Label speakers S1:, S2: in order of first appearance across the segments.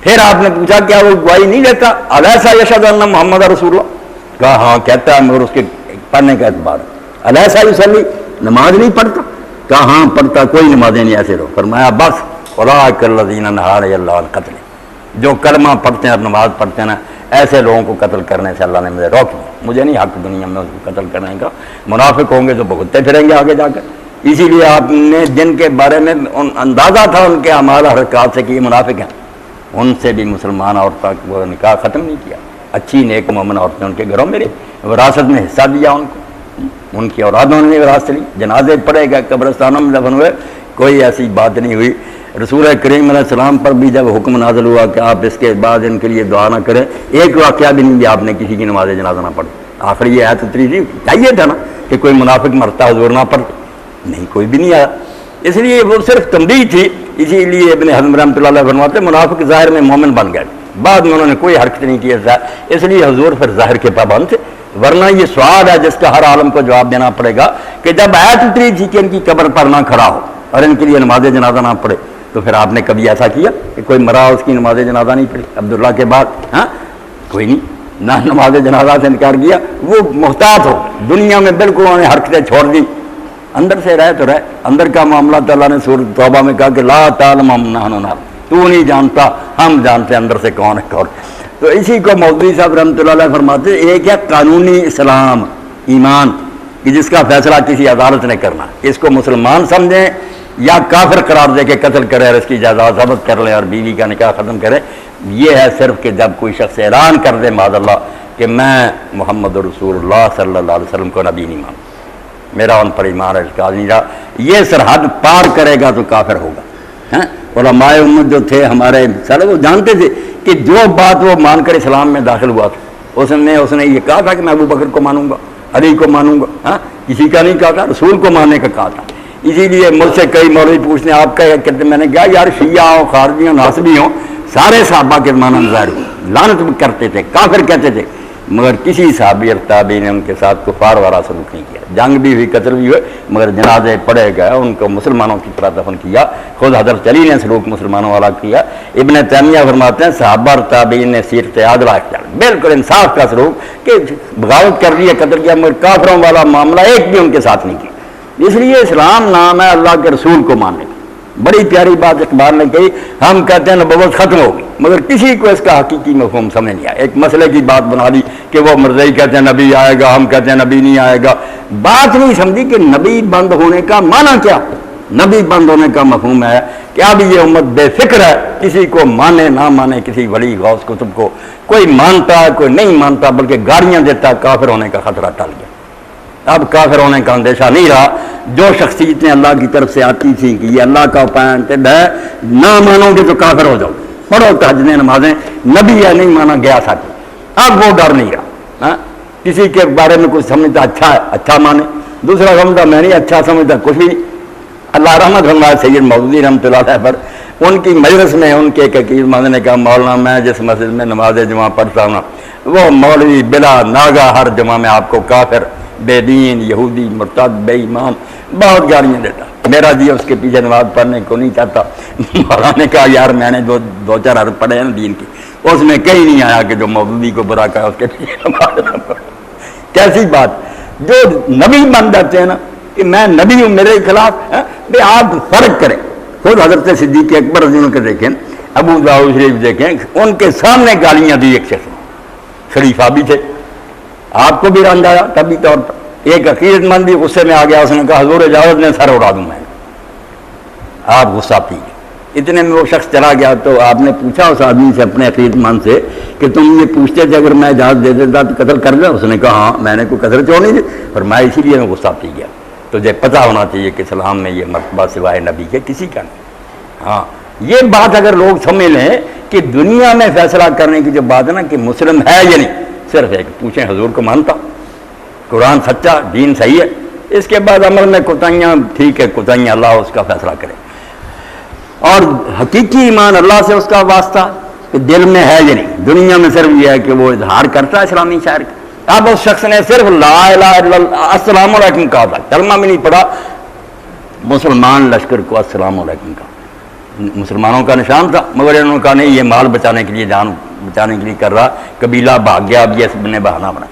S1: پھر آپ نے پوچھا کیا وہ گواہی نہیں دیتا؟ الیسا یشہد ان محمد رسول اللہ، کہا ہاں کہتا ہے مگر اس کے پڑھنے کا اعتبار ہے۔ الیسا یصلی، نماز نہیں پڑھتا؟ کہا ہاں پڑھتا، کوئی نمازیں نہیں ایسے رہو۔ فرمایا بس اولئک الذین نہی اللہ عن القتل، جو کلمہ پڑھتے ہیں اور نماز پڑھتے ہیں نا، ایسے لوگوں کو قتل کرنے سے اللہ نے مجھے روک دیا، مجھے نہیں حق دنیا میں اس کو قتل کرنے کا۔ منافق ہوں گے تو بھگتتے پھریں گے آگے جا کر۔ اسی لیے آپ نے جن کے بارے میں اندازہ تھا ان کے اعمال حرکات سے کہ یہ منافق ہیں، ان سے بھی مسلمان عورتوں کو نکاح ختم نہیں کیا۔ اچھی نیک مومن عورتیں ان کے گھروں میں رہی، وراثت میں حصہ دیا ان کو، ان کی اولادوں نے وراثت لی، جنازے پڑے گئے، قبرستانوں میں دفن ہوئے، کوئی ایسی بات نہیں ہوئی۔ رسول کریم علیہ السلام پر بھی جب حکم نازل ہوا کہ آپ اس کے بعد ان کے لیے دعا نہ کریں، ایک واقعہ بھی نہیں بھی آپ نے کسی کی نماز جنازہ نہ پڑھی۔ آخر یہ آیت اتری تھی، چاہیے تھا نا کہ کوئی منافق مرتا حضور نہ پڑھ، نہیں کوئی بھی نہیں آیا، اس لیے وہ صرف تنبیہ تھی۔ اسی لیے ابن حزم رحمۃ اللہ علیہ فرماتے منافق ظاہر میں مومن بن گئے، بعد میں انہوں نے کوئی حرکت نہیں کی، اس لیے حضور پھر ظاہر کے پابند تھے۔ ورنہ یہ سوال ہے جس کا ہر عالم کو جواب دینا پڑے گا کہ جب آیت اتری تھی کہ ان کی قبر پر نہ کھڑا ہو اور ان کے لیے نماز جنازہ نہ پڑھے، تو پھر آپ نے کبھی ایسا کیا کہ کوئی مرا اس کی نماز جنازہ نہیں پڑھی عبداللہ کے بعد؟ ہاں کوئی نہیں، نہ نماز جنازہ سے انکار کیا۔ وہ محتاط ہو، دنیا میں بالکل انہوں نے حرکتیں چھوڑ دی، اندر سے رہے تو رہے۔ اندر کا معاملہ تو اللہ نے سورۃ توبہ میں کہا کہ لا تعلم ما نحن نعلم، تو نہیں جانتا ہم جانتے اندر سے کون ہے کون۔ تو اسی کو مولوی صاحب رحمۃ اللہ علیہ فرماتے ایک ہے قانونی اسلام ایمان کہ جس کا فیصلہ کسی عدالت نے کرنا، اس کو مسلمان سمجھیں یا کافر قرار دے کے قتل کرے اور اس کی جائیداد ضبط کر لے اور بیوی کا نکاح ختم کرے۔ یہ ہے صرف کہ جب کوئی شخص اعلان کر دے معاذ اللہ کہ میں محمد رسول اللہ صلی اللہ علیہ وسلم کو نبی نہیں مانتا، میرا ان پر ایمان اعتقاد نہیں رہا، یہ سرحد پار کرے گا تو کافر ہوگا۔ علماء امت جو تھے ہمارے سارے وہ جانتے تھے کہ جو بات وہ مان کر اسلام میں داخل ہوا تھا اس نے یہ کہا تھا کہ میں ابو بکر کو مانوں گا، علی کو مانوں گا، کسی کا نہیں کہا تھا، رسول کو ماننے کا کہا تھا۔ اسی لیے مجھ سے کئی مولوی پوچھتے ہیں آپ کا کہتے، میں نے کہا یار شیعہ ہوں، خارجی ہوں، ناصبی ہوں، سارے صحابہ کے زمانہ میں ظاہر ہوئے، لعنت کرتے تھے، کافر کہتے تھے، مگر کسی صحابی اور تابعی نے ان کے ساتھ کفار والا سلوک نہیں کیا۔ جنگ بھی ہوئی، قتل بھی ہوئے، مگر جنازے پڑے گئے، ان کو مسلمانوں کی طرح دفن کیا۔ خود حضرت علی نے سلوک مسلمانوں والا کیا۔ ابن تیمیہ فرماتے ہیں صحابہ اور تابعین نے سیرت عادلہ اختیار، بالکل انصاف کا سلوک کہ بغاوت کر دی ہے، قتل کیا، مگر کافروں والا معاملہ ایک بھی ان کے ساتھ نہیں کیا۔ اس لیے اسلام نام ہے اللہ کے رسول کو ماننے کا۔ بڑی پیاری بات اقبال نے کہی، ہم کہتے ہیں نبوت ختم ہوگی، مگر کسی کو اس کا حقیقی مفہوم سمجھ نہیں آیا۔ ایک مسئلے کی بات بنا دی کہ وہ مرزائی کہتے ہیں نبی آئے گا، ہم کہتے ہیں نبی نہیں آئے گا۔ بات نہیں سمجھی کہ نبی بند ہونے کا معنی کیا۔ نبی بند ہونے کا مفہوم ہے کہ اب یہ امت بے فکر ہے، کسی کو مانے نہ مانے، کسی ولی غوث کتب کو کوئی مانتا ہے کوئی نہیں مانتا، بلکہ گاڑیاں دیتا ہے، کافر ہونے کا خطرہ ٹل گیا۔ اب کافر ہونے کا اندیشہ نہیں رہا۔ جو شخصیتیں اللہ کی طرف سے آتی تھیں کہ یہ اللہ کا اپائنٹڈ ہے، نہ مانو گے تو کافر ہو جاؤ، پڑھو تہجدیں نمازیں، نبی ہے نہیں مانا گیا ساتھی۔ اب وہ ڈر نہیں رہا، کسی کے بارے میں کچھ سمجھتا اچھا ہے اچھا مانے، دوسرا سمجھتا میں نہیں اچھا سمجھتا کچھ بھی نہیں۔ اللہ رحمت فرمائے سید مودودی رحمۃ اللہ علیہ پر، ان کی مجلس میں ان کے ایک عقید مند نے کہا مولانا میں جس مسجد میں نماز جمعہ پڑھتا ہوں وہ مولوی بلا ناگا ہر جمعہ میں آپ کو کافر، بے دین، یہودی، مرتد، بے ایمان بہت گالیاں دیتا، میرا جی اس کے پیچھے نماز پڑھنے کو نہیں چاہتا۔ مولانا نے کہا یار میں نے دو چار حرف پڑھے ہیں دین کی، اس میں کہیں نہیں آیا کہ جو مودودی کو برا کہا اس کے پیچھے نماز نہ پڑھو۔ کیسی بات، جو نبی بن جاتے ہیں نا کہ میں نبی ہوں میرے خلاف، بے آپ فرق کریں۔ خود حضرت صدیق اکبر رضی اللہ عنہ کے دیکھیں، ابو داؤد شریف دیکھیں، ان کے سامنے گالیاں دی ایک شخص، شریفہ بھی تھے، آپ کو بھی رنج آیا طبی طور پر۔ ایک عقیدت مند بھی غصے میں آ گیا، اس نے کہا حضور اجازت نے سر اڑا دوں میں، آپ غصہ پی گئے۔ اتنے میں وہ شخص چلا گیا تو آپ نے پوچھا اس آدمی سے اپنے عقیدت مند سے کہ تم یہ پوچھتے تھے اگر میں اجازت دے دیتا تو قتل کر دیں؟ اس نے کہا ہاں میں نے کوئی قتل کیوں نہیں دی، پر میں اسی لیے میں غصہ پی گیا۔ تجھے پتہ ہونا چاہیے کہ اسلام میں یہ مرتبہ سوائے نبی کے کسی کا نہیں۔ ہاں یہ بات اگر لوگ سمجھ لیں کہ دنیا میں فیصلہ کرنے کی جو بات ہے نا کہ مسلم ہے یا نہیں، صرف ایک پوچھیں حضور کو مانتا، قرآن سچا، دین صحیح ہے، اس کے بعد عمل میں کوتاہیاں ٹھیک ہے، کوتاہیاں اللہ اس کا فیصلہ کرے، اور حقیقی ایمان اللہ سے اس کا واسطہ کہ دل میں ہے یا نہیں۔ دنیا میں صرف یہ ہے کہ وہ اظہار کرتا ہے اسلامی شاعر کا۔ اب اس شخص نے صرف لا الہ الا اللہ السلام علیکم کہا تھا، کلمہ بھی نہیں پڑھا، مسلمان لشکر کو السلام علیکم کہا، مسلمانوں کا نشان تھا، مگر انہوں نے کہا نہیں، یہ مال بچانے کے لیے، جان بچانے کے لیے کر رہا، قبیلہ بھاگ گیا، اب یہ سب نے بہانہ بنا۔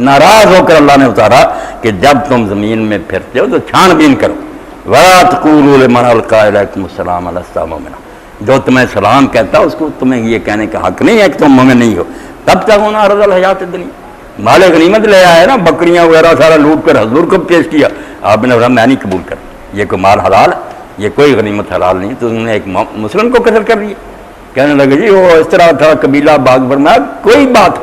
S1: ناراض ہو کر اللہ نے اتارا کہ جب تم زمین میں پھرتے ہو تو چھان بین کرو، وَلَا تَقُولُوا لِمَنْ أَلْقَىٰ إِلَيْكُمُ السَّلَامَ لَسْتَ مُؤْمِنًا، جو تمہیں سلام کہتا اس کو تمہیں یہ کہنے کا حق نہیں ہے کہ تم مومن نہیں ہو۔ تب تک ہونا عرض الحیات الدنیا، مال غنیمت لے آئے نا، بکریاں وغیرہ سارا لوٹ کر حضور کو پیش کیا، آپ نے فرمایا میں نہیں قبول کر، یہ کوئی مال حلال ہے، یہ کوئی غنیمت حلال نہیں، تو انہوں نے ایک مسلم کو قتل کر دیا۔ کہنے لگے جی وہ اس طرح تھا، قبیلہ باغ فرمایا کوئی بات،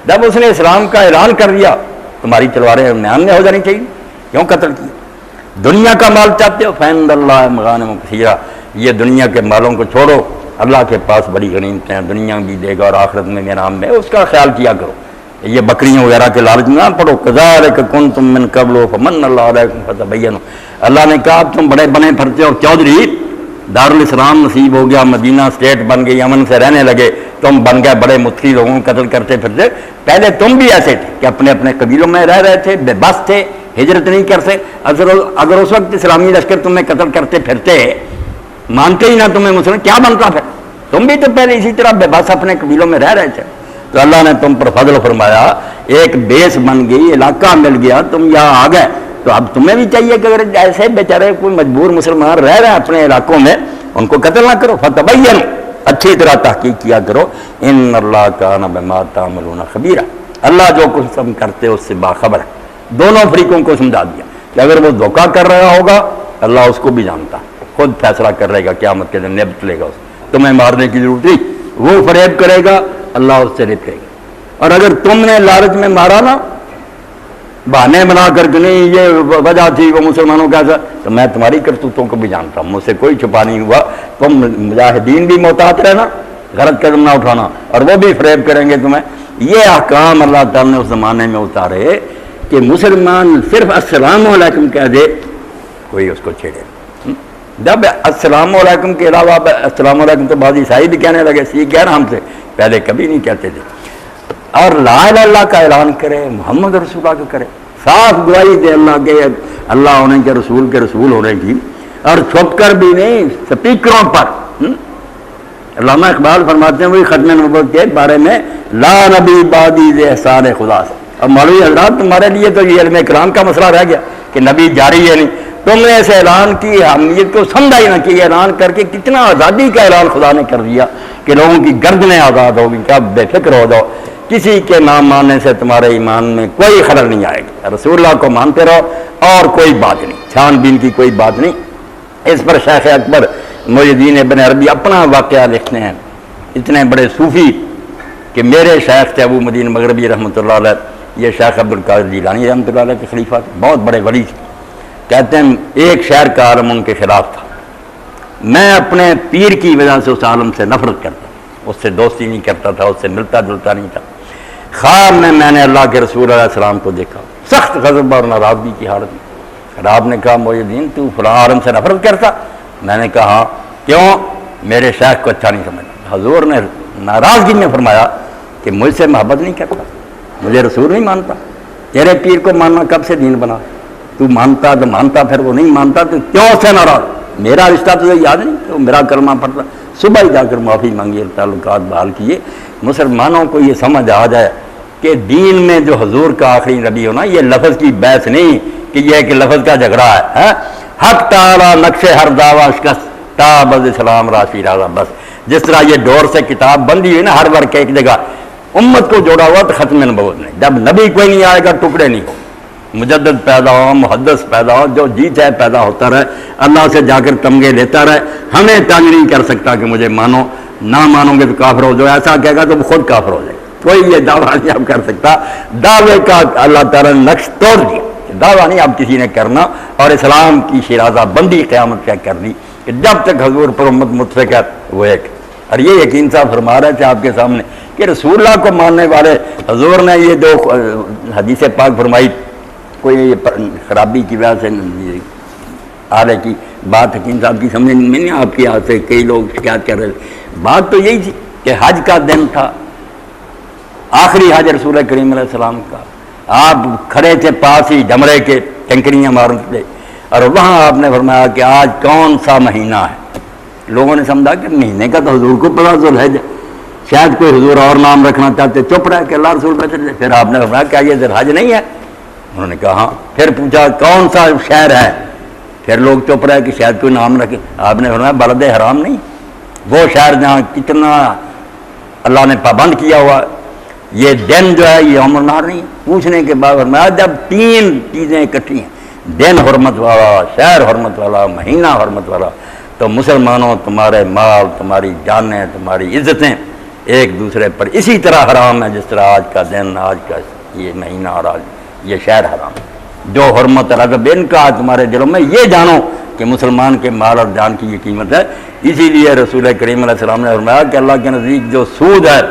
S1: جب اس نے اسلام کا اعلان کر دیا تمہاری تلواریں میان ہو جانی چاہیے، کیوں قتل کیا؟ دنیا کا مال چاہتے ہو، فَعِندَ اللَّهِ مَغَانِمُ كَثِيرَةٌ، یہ دنیا کے مالوں کو چھوڑو، اللہ کے پاس بڑی غنیمتیں ہیں، دنیا بھی دے گا اور آخرت میں میرا نام ہے، اس کا خیال کیا کرو، یہ بکریوں وغیرہ کے لالچ نہ پڑو۔ كَذَٰلِكَ كُنتُم مِّن قَبْلُ فَمَنَّ اللَّهُ عَلَيْكُمْ فَتَبَيَّنُوا، اللہ نے کہا اب تم بڑے بنے پھرتے ہو، چودھری دارالاسلام نصیب ہو گیا، مدینہ اسٹیٹ بن گئی، امن سے رہنے لگے، تم بن گئے بڑے متقی، لوگوں کو قتل کرتے پھرتے، پہلے تم بھی ایسے تھے کہ اپنے اپنے قبیلوں میں رہ رہے تھے، بے بس تھے، ہجرت نہیں کر سکتے، اگر اس وقت اسلامی لشکر تمہیں قتل کرتے پھرتے، مانتے ہی نہ تمہیں مسلم، کیا بنتا پھر؟ تم بھی تو پہلے اسی طرح بے بس اپنے قبیلوں میں رہ رہے تھے، تو اللہ نے تم پر فضل فرمایا، ایک بیس بن گئی، علاقہ مل گیا، تم یہاں آ گئے، تو اب تمہیں بھی چاہیے کہ اگر ایسے بیچارے کوئی مجبور مسلمان رہ رہے ہیں اپنے علاقوں میں، ان کو قتل نہ کرو، فتبین، اچھی طرح تحقیق کیا کرو، ان اللہ کان بما تعملون خبیرا، اللہ جو کچھ تم کرتے اس سے باخبر ہے۔ دونوں فریقوں کو سمجھا دیا کہ اگر وہ دھوکہ کر رہا ہوگا اللہ اس کو بھی جانتا، خود فیصلہ کر رہے گا، قیامت کے دن نبت لے گا اس، تمہیں مارنے کی ضرورت نہیں، وہ فریب کرے گا، اللہ اس سے نپٹے گا۔ اور اگر تم نے لالچ میں مارا نا، بہانے بنا کر کے نہیں یہ وجہ تھی وہ مسلمانوں کا، تو میں تمہاری کرتوتوں کو بھی جانتا ہوں، مجھ سے کوئی چھپا نہیں ہوا، تم مجاہدین بھی محتاط رہنا، غلط قدم نہ اٹھانا، اور وہ بھی فریب کریں گے تمہیں۔ یہ احکام اللہ تعالیٰ نے اس زمانے میں اتارے کہ مسلمان صرف السلام علیکم کہہ دے کوئی اس کو چھیڑے، جب السلام علیکم کے علاوہ السلام علیکم تو بعض عیسائی بھی کہنے لگے، سیکھ گئے نا ہم سے، پہلے کبھی نہیں کہتے تھے، اور لا الہ الا اللہ کا اعلان کرے، محمد رسول اللہ کا کرے، صاف گواہی دے اللہ کے، اللہ ہونے کے رسول ہونے کی، اور چھپ کر بھی نہیں، سپیکروں پر۔ علامہ اقبال فرماتے ہیں وہی ختم نبوت کے بارے میں، لا نبی بعدی ذی احسان خدا سے۔ اب مولوی حضرات تمہارے لیے تو یہ علم اکرام کا مسئلہ رہ گیا کہ نبی جاری ہے نہیں، تم نے ایسے اعلان کی اہمیت کو سمجھا ہی نہ، کہ اعلان کر کے کتنا آزادی کا اعلان خدا نے کر دیا کہ لوگوں کی گردنیں آزاد ہوگی، کیا بے فکر ہو جاؤ، کسی کے نام ماننے سے تمہارے ایمان میں کوئی خلل نہیں آئے گا، رسول اللہ کو مانتے رہو اور کوئی بات نہیں، چھان بین کی کوئی بات نہیں۔ اس پر شیخ اکبر محی الدین ابن عربی اپنا واقعہ لکھتے ہیں، اتنے بڑے صوفی کہ میرے شیخ تھے ابو مدین مغربی رحمۃ اللہ علیہ، یہ شیخ عبد القادر جیلانی رحمۃ اللہ علیہ کے خلیفہ تھے، بہت بڑے ولی تھے، کہتے ہیں ایک شہر کا عالم ان کے خلاف تھا، میں اپنے پیر کی وجہ سے اس عالم سے نفرت کرتا، اس سے دوستی نہیں کرتا تھا، اس سے ملتا جلتا نہیں تھا۔ خواب میں نے اللہ کے رسول علیہ السلام کو دیکھا، سخت غضب اور ناراضگی کی حالت میں۔ پھر آپ نے کہا محی الدین تو فلاں عالم سے نفرت کرتا؟ میں نے کہا ہاں۔ کیوں؟ میرے شیخ کو اچھا نہیں سمجھتا۔ حضور نے ناراضگی میں فرمایا کہ مجھ سے محبت نہیں کرتا، مجھے رسول نہیں مانتا، تیرے پیر کو ماننا کب سے دین بنا؟ تو مانتا تو مانتا، پھر وہ نہیں مانتا تو کیوں سے ناراض؟ میرا رشتہ تجھے یاد نہیں تو میرا کلمہ پڑھتا؟ صبح ہی جا کر معافی مانگی، تعلقات بحال کیے۔ مسلمانوں کو یہ سمجھ آ جائے کہ دین میں جو حضور کا آخری نبی ہونا یہ لفظ کی بحث نہیں کہ یہ ایک لفظ کا جھگڑا ہے۔ حق تعالی نقش ہر دعویٰ شکست تابز اسلام راشی راضا، بس جس طرح یہ ڈور سے کتاب بندی ہوئی نا ہر ورق ایک جگہ، امت کو جوڑا ہوا تو ختم نبوت نہیں، جب نبی کوئی نہیں آئے گا ٹکڑے نہیں ہو، مجدد پیدا ہو، محدث پیدا ہو، جو جی چاہے پیدا ہوتا رہے، اللہ سے جا کر تمغے لیتا رہے، ہمیں تنگ نہیں کر سکتا کہ مجھے مانو، نہ مانو گے تو کافر ہو جاؤ، ایسا کہے گا تو خود کافر ہو جائے، کوئی یہ دعویٰ نہیں اب کر سکتا۔ دعوے کا اللہ تعالیٰ نے نقش توڑ دیا، دعویٰ نہیں اب کسی نے کرنا، اور اسلام کی شیرازہ بندی قیامت کیا کر دی کہ جب تک حضور پر امت متفق ہے وہ ایک۔ اور یہ یقین صاحب فرما رہے تھے آپ کے سامنے کہ رسول اللہ کو ماننے والے، حضور نے یہ دو حدیث پاک فرمائی، کوئی خرابی کی وجہ سے آلے کی بات حکیم صاحب کی سمجھ میں نہیں، آپ کی یہاں سے کئی لوگ شکایت کر رہے تھے، بات تو یہی تھی کہ حج کا دن تھا، آخری حج رسول کریم علیہ السلام کا، آپ کھڑے تھے پاس ہی جمرے کے، ٹنکریاں مارتے تھے، اور وہاں آپ نے فرمایا کہ آج کون سا مہینہ ہے، لوگوں نے سمجھا کہ مہینے کا تو حضور کو پتا ذوالحج ہے، شاید کوئی حضور اور نام رکھنا چاہتے، چپ رہا کہ اللہ رسول بہتر ہے۔ پھر آپ نے فرمایا کیا یہ ذوالحج نہیں ہے؟ انہوں نے کہا ہاں۔ پھر پوچھا کون سا شہر ہے؟ پھر لوگ چپ رہے کہ شاید کوئی نام رکھے۔ آپ نے فرمایا بلد حرام نہیں، وہ شہر جہاں کتنا اللہ نے پابند کیا ہوا، یہ دن جو ہے یہ یوم النحر نہیں ہے۔ پوچھنے کے بعد فرمایا جب تین چیزیں اکٹھی ہیں، دن حرمت والا، شہر حرمت والا، مہینہ حرمت والا، تو مسلمانوں تمہارے مال، تمہاری جانیں، تمہاری عزتیں ایک دوسرے پر اسی طرح حرام ہے جس طرح آج کا دن، آج کا یہ مہینہ اور آج یہ شہر حرام ہے۔ جو حرمت رغب ان کا تمہارے دلوں میں، یہ جانو کہ مسلمان کے مال اور جان کی یہ قیمت ہے۔ اسی لیے رسول کریم علیہ السلام نے فرمایا کہ اللہ کے نزدیک جو سود ہے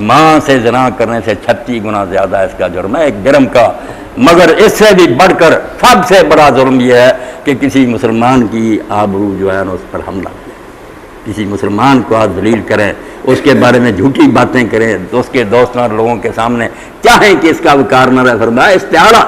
S1: ماں سے زنا کرنے سے 36 گنا زیادہ اس کا جرم ہے، ایک درہم کا۔ مگر اس سے بھی بڑھ کر سب سے بڑا جرم یہ ہے کہ کسی مسلمان کی آبرو جو ہے نا اس پر حملہ کریں، کسی مسلمان کو آپ ذلیل کریں، اس کے بارے میں جھوٹی باتیں کریں، اس کے دوستوں اور لوگوں کے سامنے چاہیں کہ اس کا وقار نہ رہے۔ فرمایا استعارہ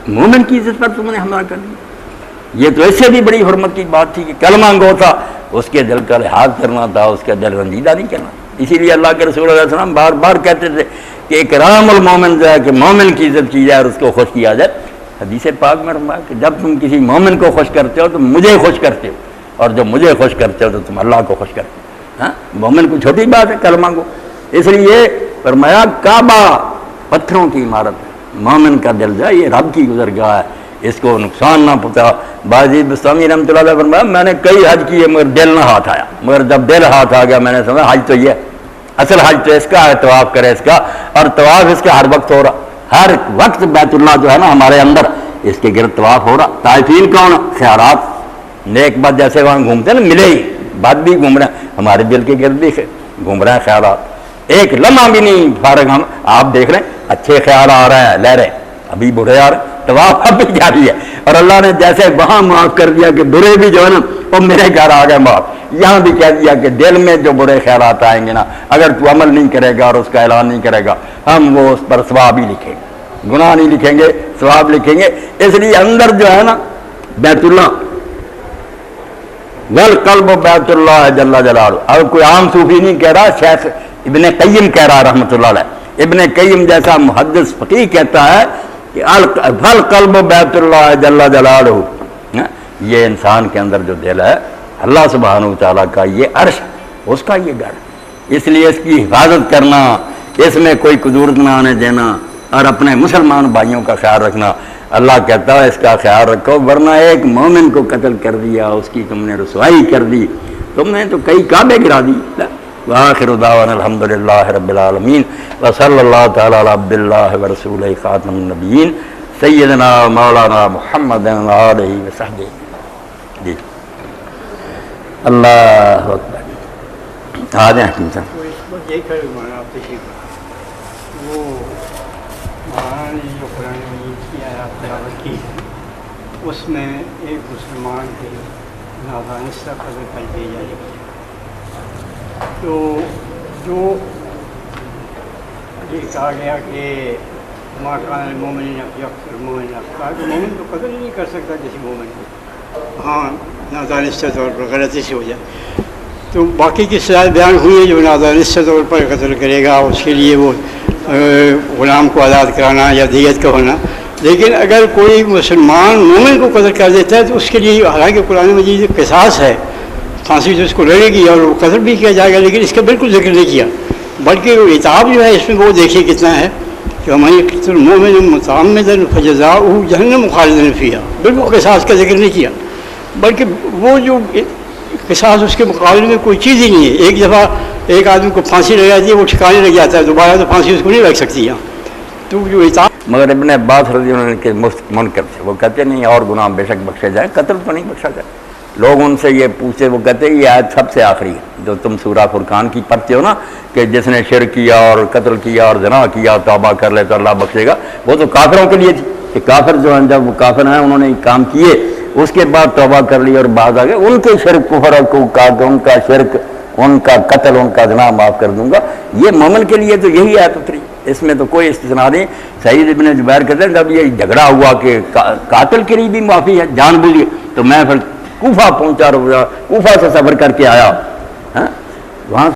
S1: مومن کی عزت پر تم نے حملہ کر دیا۔ یہ تو اس سے بھی بڑی حرمت کی بات تھی کہ کلمہ گو تھا، اس کے دل کا لحاظ کرنا تھا، اس کا دل رنجیدہ نہیں کرنا۔ اسی لیے اللہ کے رسول علیہ السلام بار بار کہتے تھے کہ اکرام المومن جو ہے کہ مومن کی عزت کی جائے اور اس کو خوش کیا جائے۔ حدیث پاک میں فرمایا کہ جب تم کسی مومن کو خوش کرتے ہو تو مجھے خوش کرتے ہو، اور جب مجھے خوش کرتے ہو تو تم اللہ کو خوش کرتے ہو۔ ہاں، مومن کو چھوٹی بات ہے کلمہ کو۔ اس لیے فرمایا کعبہ پتھروں کی عمارت ہے، مومن کا دل جو ہے یہ رب کی گزرگاہ ہے، اس کو نقصان نہ پہنچا۔ باجی بستامی رحمۃ اللہ علیہ فرمایا میں نے کئی حج کیے مگر دل نہ ہاتھ آیا، مگر جب دل ہاتھ آ گیا میں نے سمجھا حج تو یہ ہے، اصل حج تو اس کا ہے، طواف کرے اس کا، اور طواف اس کا ہر وقت ہو رہا، ہر وقت بیت اللہ جو ہے نا ہمارے اندر اس کے گرد طواف ہو رہا۔ طائفین کون؟ خیارات، نیک بد جیسے وہاں گھومتے ہیں نا، ملے ہی بد بھی گھوم رہے ہیں، ہمارے دل کے گرد بھی گھوم رہے ہیں خیالات، ایک لمحہ بھی نہیں فارغ ہم۔ آپ دیکھ رہے ہیں اچھے خیال آ رہے ہیں، لے رہے ابھی برے آ رہے، طواف اب بھی جاری ہے، اور اللہ نے جیسے وہاں معاف کر دیا کہ برے بھی جو ہے نا وہ میرے گھر آ گئے معاف، یہاں بھی کہہ دیا کہ دل میں جو برے خیالات آئیں گے نا، اگر تو عمل نہیں کرے گا اور اس کا اعلان نہیں کرے گا، ہم وہ اس پر ثواب ہی لکھیں گے، گناہ نہیں لکھیں گے، ثواب لکھیں گے۔ اس لیے اندر جو ہے نا بیت اللہ والقلب بیت اللہ جل جلالہ، اور کوئی عام صوفی نہیں کہہ رہا، شیخ ابن قیم کہہ رہا رحمۃ اللہ علیہ، ابن قیم جیسا محدث فقیہ کہتا ہے کہ القلب بیت اللہ جل جلالہ، یہ انسان کے اندر جو دل ہے اللہ سبحانہ وتعالیٰ کا یہ عرش، اس کا یہ گھر، اس لیے اس کی حفاظت کرنا، اس میں کوئی قدورت نہ آنے دینا، اور اپنے مسلمان بھائیوں کا خیال رکھنا۔ اللہ کہتا ہے اس کا خیال رکھو، ورنہ ایک مومن کو قتل کر دیا، اس کی تم نے رسوائی کر دی، تم نے تو کئی کعبے گرا دی۔ وآخر دعوانا الحمدللہ رب العالمین وصلی اللہ تعالی علی عبد اللہ ورسولہ خاتم النبیین سیدنا مولانا محمد آلہ وصحبہ۔ جی اللہ اکبر، آ جائیں حکیم صاحب۔
S2: وہ مولانا نے جو قرآن مجید کی آیات تلاوت کی اس میں ایک مسلمان کے نادانستہ قتل کر دیا جائے گا، تو جو یہ کہا گیا کہ ما کان المومن یقتل المؤمن، کہا کہ مومن تو قتل نہیں کر سکتا کسی مومن کو، ہاں نادانستہ طور پر غلطی سے ہو جائے، تو باقی کی سزائیں بیان ہوئی ہے۔ جو نادانستہ طور پر قتل کرے گا اس کے لیے وہ غلام کو آزاد کرانا یا دیت کا ہونا، لیکن اگر کوئی مسلمان مومن کو قتل کر دیتا ہے تو اس کے لیے حالانکہ قرآن مجید قصاص ہے، پھانسی تو اس کو لگے گی اور وہ قتل بھی کیا جائے گا، لیکن اس کا بالکل ذکر نہیں کیا، بلکہ وہ عتاب جو ہے اس میں وہ دیکھیے کتنا ہے کہ ہماری قتل المؤمن متعمدا فجزاؤہ جہنم خالدا فیہا، بالکل قصاص کا ذکر نہیں کیا، بلکہ وہ جو قصاص اس کے مقابلے میں کوئی چیز ہی نہیں ہے۔ ایک دفعہ ایک آدمی کو پھانسی لگ جاتی ہے، وہ ٹھکانے لگ جاتا ہے، دوبارہ تو پھانسی اس کو نہیں لگ سکتی یہاں، تو جو عتاب۔
S1: مگر ابن عباس رضی اللہ عنہ کے منکر تھے، وہ کہتے نہیں اور گناہ بے شک بخشے جائیں، قتل تو نہیں بخشا جائے۔ لوگ ان سے یہ پوچھتے، وہ کہتے یہ آیت سب سے آخری ہے جو تم سورہ فرقان کی پڑھتے ہو نا، کہ جس نے شرک کیا اور قتل کیا اور زنا کیا توبہ کر لے تو اللہ بخشے گا، وہ تو کافروں کے لیے تھی کہ کافر جو ہیں جب وہ کافر ہیں انہوں نے کام کیے اس کے بعد توبہ کر لی اور بعد آ گئے ان کے شرک کفر کو کہا کہ ان کا شرک، ان کا قتل، ان کا زنا معاف کر دوں گا۔ یہ مومن کے لیے تو یہی آیت اتری، اس میں تو کوئی استثناء نہیں۔ سعید ابن جبیر کہتے ہیں جب یہ جھگڑا ہوا کہ قاتل کے لیے بھی معافی ہے جان بوجھ، تو میں پھر کوفہ پہنچا، کوفہ سے سفر کر کے آیا، ہاں وہاں